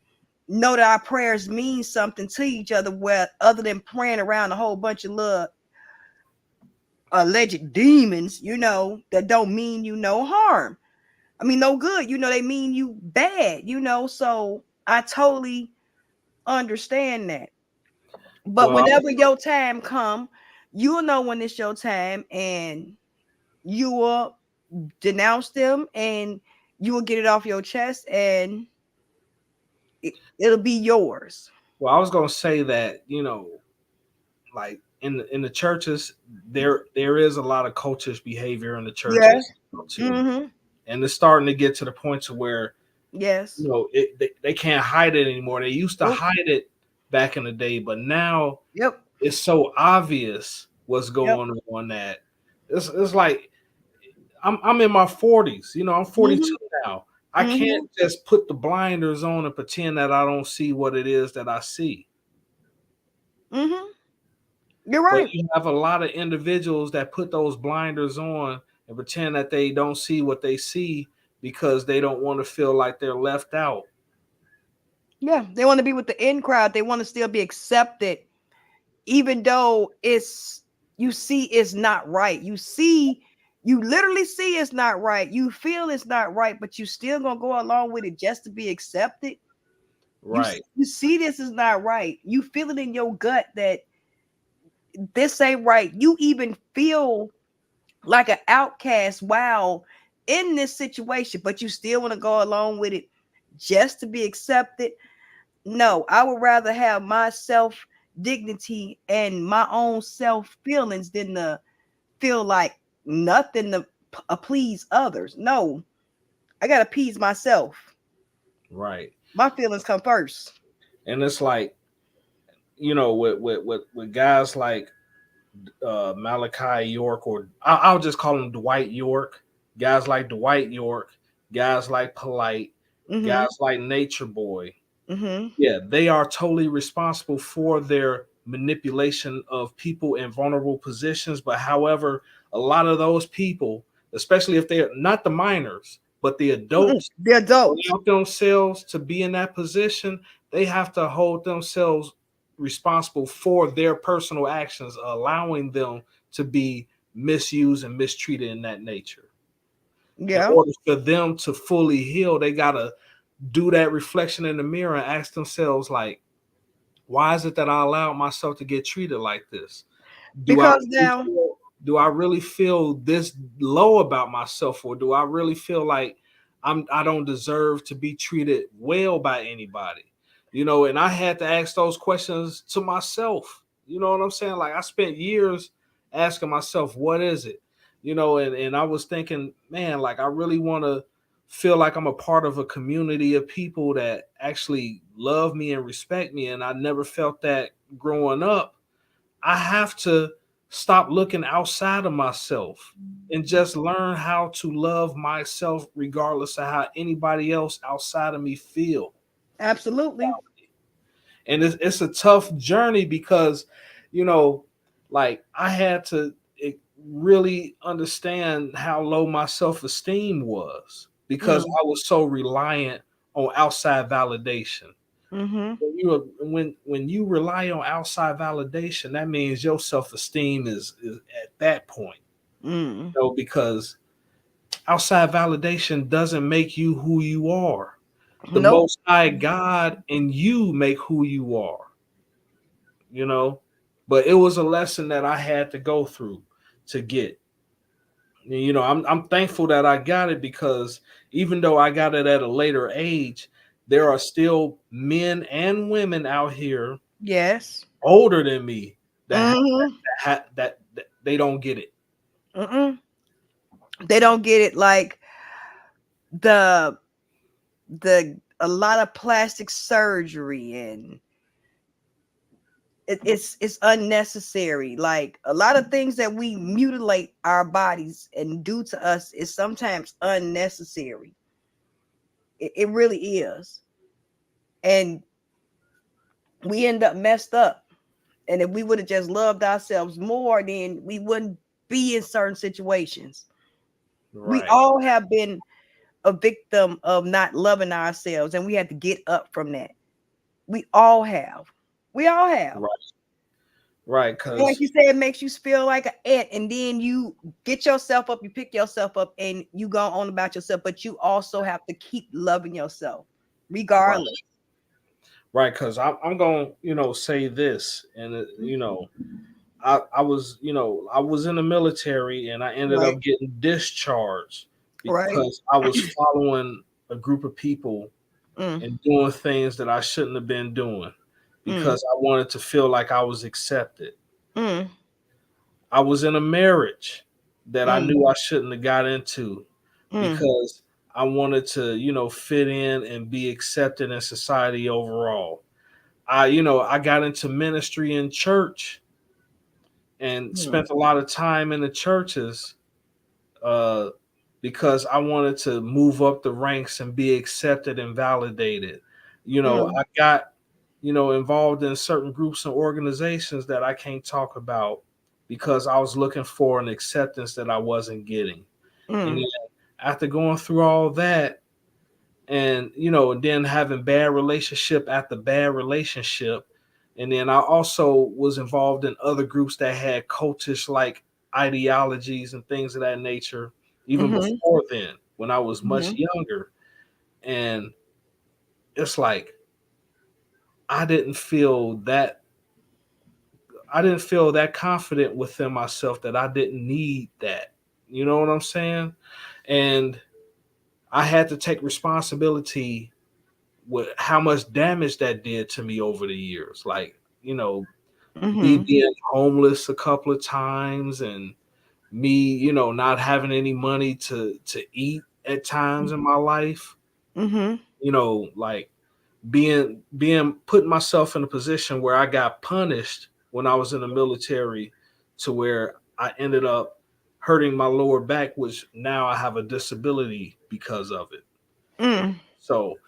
know that our prayers mean something to each other, where other than praying around a whole bunch of little alleged demons, that don't mean you no harm. I mean, no good, they mean you bad, so I totally understand that. But well, whenever your time come, you'll know when it's your time, and you will denounce them, and you will get it off your chest, and it'll be yours. I was gonna say that, like in the churches, there is a lot of cultish behavior in the Yes. churches too, Mm-hmm. and it's starting to get to the point to where Yes. they can't hide it anymore. They used to Nope. hide it back in the day, but now Yep. it's so obvious what's Yep. going on that it's like I'm in my 40s. I'm Mm-hmm. 42 now. I Mm-hmm. can't just put the blinders on and pretend that I don't see what it is that I see. Mm-hmm. You're But right. you have a lot of individuals that put those blinders on and pretend that they don't see what they see because they don't want to feel like they're left out. Yeah, they want to be with the in crowd. They want to still be accepted, even though you see it's not right. You literally see it's not right. You feel it's not right, but you still gonna go along with it just to be accepted. You Right. you see this is not right. You feel it in your gut that this ain't right. You even feel like an outcast while in this situation, but you still want to go along with it just to be accepted. No, I would rather have myself dignity and my own self feelings than to feel like nothing to please others. No, I gotta appease myself. Right. My feelings come first. And it's like, with guys like Malachi York, or I'll just call him Dwight York. Guys like Dwight York, guys like Polite, Mm-hmm. guys like Nature Boy. Mm-hmm. Yeah, they are totally responsible for their manipulation of people in vulnerable positions. But however, a lot of those people, especially if they're not the minors, but the Mm-mm. adults, The adults. allow themselves to be in that position, they have to hold themselves responsible for their personal actions, allowing them to be misused and mistreated in that nature. In Yeah. order for them to fully heal, they gotta do that reflection in the mirror and ask themselves, like, why is it that I allowed myself to get treated like this? Do I Because really now, feel, do I really feel this low about myself, or do I really feel like I don't deserve to be treated well by anybody? And I had to ask those questions to myself. You know what I'm saying? Like, I spent years asking myself, what is it? And I was thinking, man, like, I really want to feel like I'm a part of a community of people that actually love me and respect me. And I never felt that growing up. I have to stop looking outside of myself and just learn how to love myself regardless of how anybody else outside of me feel. absolutely. And it's a tough journey because, you know, like, I had to really understand how low my self-esteem was because Mm. I was so reliant on outside validation. Mm-hmm. When you rely on outside validation, that means your self-esteem is at that point. Mm. Because outside validation doesn't make you who you are. The Nope. most high God and you make who you are, you know. But it was a lesson that I had to go through to get. I'm thankful that I got it, because even though I got it at a later age, there are still men and women out here Yes. older than me that Mm-hmm. that they don't get it. Mm-mm. They don't get it. Like the a lot of plastic surgery, and it's unnecessary. Like a lot of things that we mutilate our bodies and do to us is sometimes unnecessary. It really is. And we end up messed up. And if we would have just loved ourselves more, then we wouldn't be in certain situations. We Right, all have been a victim of not loving ourselves, and we had to get up from that. We all have. We all have. right, right. And like Because you said, it makes you feel like an ant, and then you get yourself up, you pick yourself up, and you go on about yourself. But you also have to keep loving yourself, right, regardless. right. Because I'm going to say this, and I was in the military, and I ended Right, up getting discharged right. because I was following a group of people Mm, and doing things that I shouldn't have been doing mm, because I wanted to feel like I was accepted. mm, I was in a marriage that I mm, knew I shouldn't have got into mm, because I wanted to, fit in and be accepted in society overall. I got into ministry in church and mm, spent a lot of time in the churches uh, because I wanted to move up the ranks and be accepted and validated. mm, I got, involved in certain groups and organizations that I can't talk about because I was looking for an acceptance that I wasn't getting. And then mm, after going through all that, and then having bad relationship after bad relationship, and then I also was involved in other groups that had cultish like ideologies and things of that nature even mm, before then when I was much mm, younger. And it's like i didn't feel that I didn't feel that confident within myself that I didn't need that. You know what I'm saying? And I had to take responsibility with how much damage that did to me over the years. Like, me Mm-hmm. being homeless a couple of times, and me, not having any money to eat at times in my life. Mm-hmm. Like being putting myself in a position where I got punished when I was in the military, to where I ended up hurting my lower back, which now I have a disability because of it. Mm. So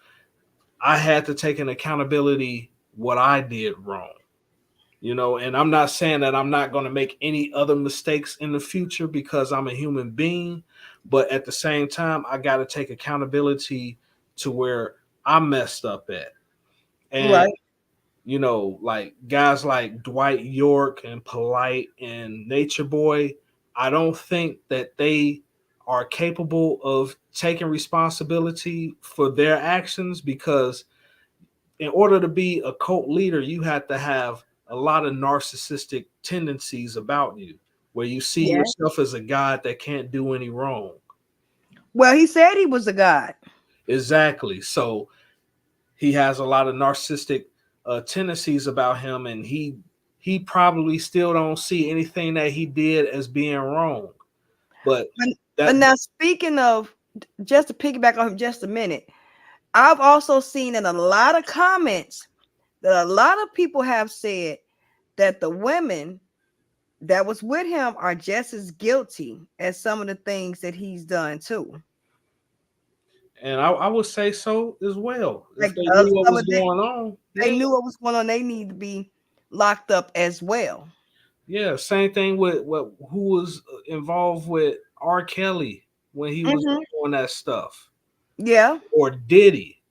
I had to take an accountability what I did wrong. And I'm not saying that I'm not going to make any other mistakes in the future, because I'm a human being, but at the same time I got to take accountability to where I messed up at. And Right. like guys like Dwight York and Polite and Nature Boy, I don't think that they are capable of taking responsibility for their actions, because in order to be a cult leader, you have to have a lot of narcissistic tendencies about you, where you see Yeah. yourself as a god that can't do any wrong. Well, he said he was a god. Exactly. So he has a lot of narcissistic tendencies about him, and he probably still don't see anything that he did as being wrong. But But, but that now, speaking of, just to piggyback on him just a minute, I've also seen in a lot of comments that a lot of people have said that the women that was with him are just as guilty as some of the things that he's done too. and I would say so as well. If Like they knew what some was of them, going on, they yeah. knew what was going on. They need to be locked up as well. Yeah, same thing with what who was involved with R. Kelly when he was Hmm. doing that stuff, Yeah, or Diddy.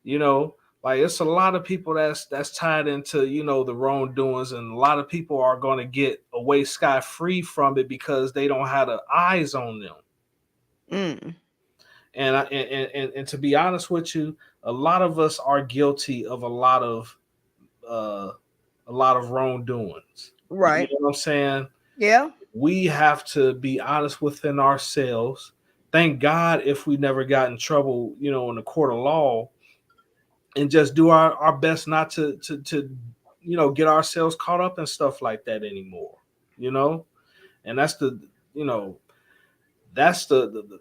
You know, like it's a lot of people that's tied into the wrongdoings, and a lot of people are going to get away scot free from it because they don't have the eyes on them. mm, And to be honest with you, a lot of us are guilty of uh, a lot of wrongdoings. You right. know what I'm saying? Yeah, We have to be honest within ourselves. Thank God if we never got in trouble, in the court of law, and just do our best not to get ourselves caught up in stuff like that anymore. You know, and that's you know that's the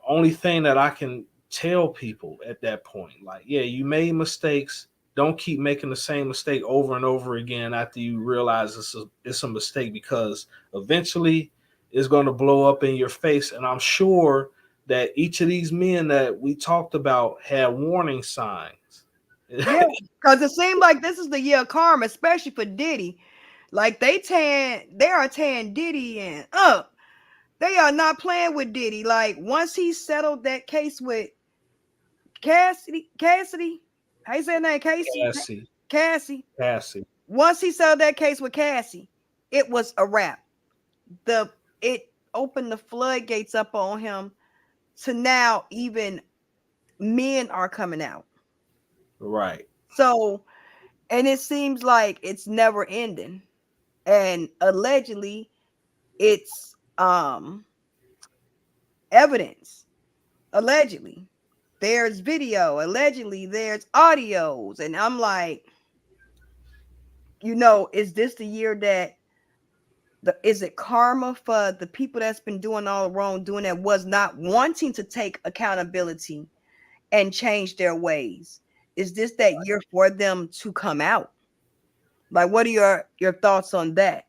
only thing that I can tell people at that point. Like, yeah, you made mistakes. Don't keep making the same mistake over and over again after you realize it's a mistake, because eventually it's going to blow up in your face. And I'm sure that each of these men that we talked about had warning signs. yeah. Because it seemed like this is the year of karma, especially for Diddy. Like they are tearing Diddy in up. They are not playing with Diddy. Like once he settled that case with Cassidy, how you say her name? Cassie, Cassie. Cassie, Once he settled that case with Cassie, it was a wrap. It opened the floodgates up on him to now even men are coming out. right? So, and it seems like it's never ending. And allegedly it's evidence. Allegedly. There's video, allegedly there's audios, and I'm like, is this the year that is it karma for the people that's been doing all wrong, doing that was not wanting to take accountability and change their ways? Is this that year for them to come out? Like, what are your thoughts on that?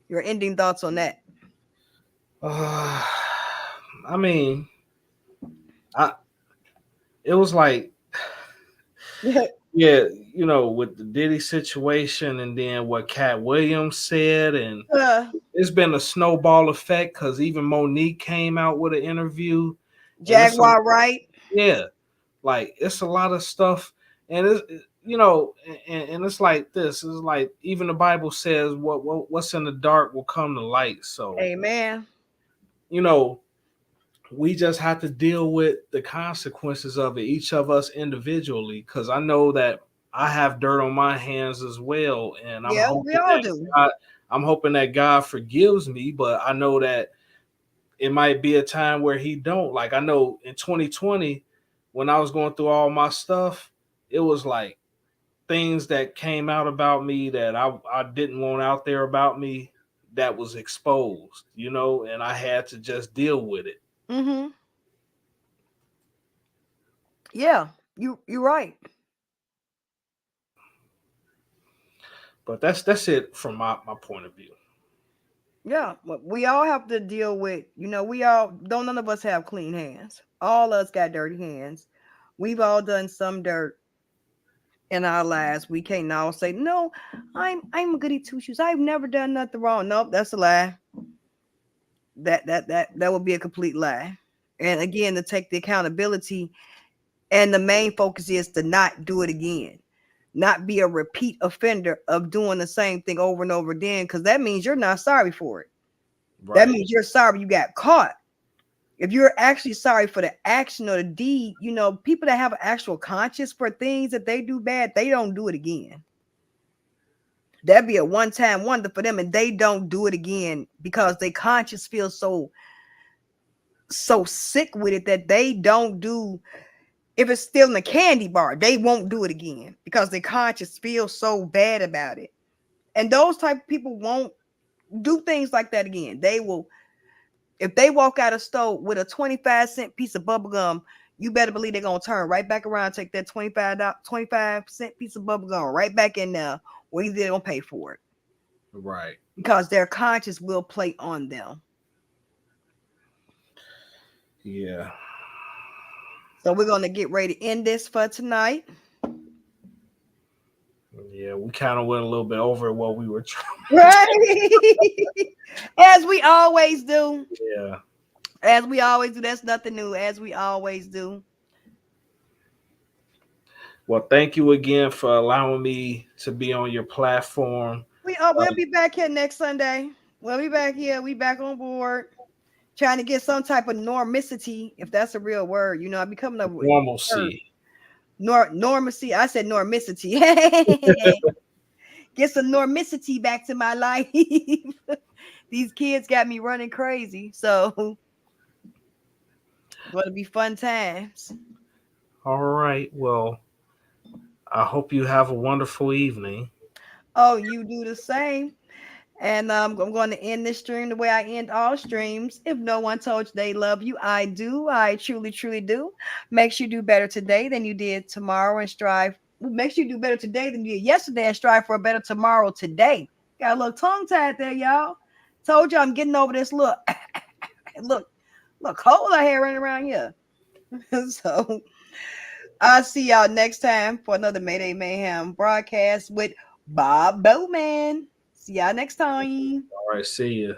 Your ending thoughts on that? I mean, I it was like, yeah, with the Diddy situation, and then what Cat Williams said, and uh, it's been a snowball effect, because even Monique came out with an interview, and Jaguar, right? yeah, like it's a lot of stuff, and and it's like this. It's like even the Bible says, what's in the dark will come to light. So Amen. you know, we just have to deal with the consequences of it, each of us individually, because I know that I have dirt on my hands as well, and Yeah, we all do. I'm hoping that God forgives me, but I know that it might be a time where He don't. Like I know in 2020, when I was going through all my stuff, it was like things that came out about me that I didn't want out there about me that was exposed, and I had to just deal with it. Mm-hmm. Yeah, you're right. But that's it from my point of view. Yeah, we all have to deal with, we all don't, none of us have clean hands. All of us got dirty hands. We've all done some dirt in our lives. We can't all say, no, I'm a goody two shoes. I've never done nothing wrong. Nope, that's a lie. That would be a complete lie. And again, to take the accountability, and the main focus is to not do it again. Not be a repeat offender of doing the same thing over and over again, because that means you're not sorry for it. That Right. means you're sorry you got caught. If you're actually sorry for the action or the deed, people that have an actual conscience for things that they do bad, they don't do it again. That'd be a one-time wonder for them, and they don't do it again because their conscience feels so sick with it that they don't do. If it's still in a candy bar, they won't do it again because their conscience feels so bad about it. And those type of people won't do things like that again. They will, if they walk out of store with a 25-cent piece of bubble gum, you better believe they're gonna turn right back around, take that 25-cent piece of bubble gum right back in there, or either they're gonna pay for it. Right. Because their conscience will play on them. Yeah. So we're gonna get ready to end this for tonight. Yeah, we kind of went a little bit over what we were trying. Right. As we always do. Yeah. As we always do. That's nothing new. As we always do. Well, thank you again for allowing me to be on your platform. We'll be back here next Sunday. We'll be back here. We back on board. Trying to get some type of normicity, if that's a real word. I'm becoming a Normalcy. Normacy. I said normicity. Get some normicity back to my life. These kids got me running crazy. So gonna be fun times. All right. Well, I hope you have a wonderful evening. Oh, you do the same. And I'm going to end this stream the way I end all streams. If no one told you they love you, I do. I truly, truly do. Make sure you do better today than you did tomorrow, and strive. Make sure you do better today than you did yesterday, and strive for a better tomorrow today. Got a little tongue tied there, y'all. Told you I'm getting over this look. look cold I hair running around here. So I'll see y'all next time for another Mayday Mayhem broadcast with Bob Bowman. See y'all next time. All right. See you.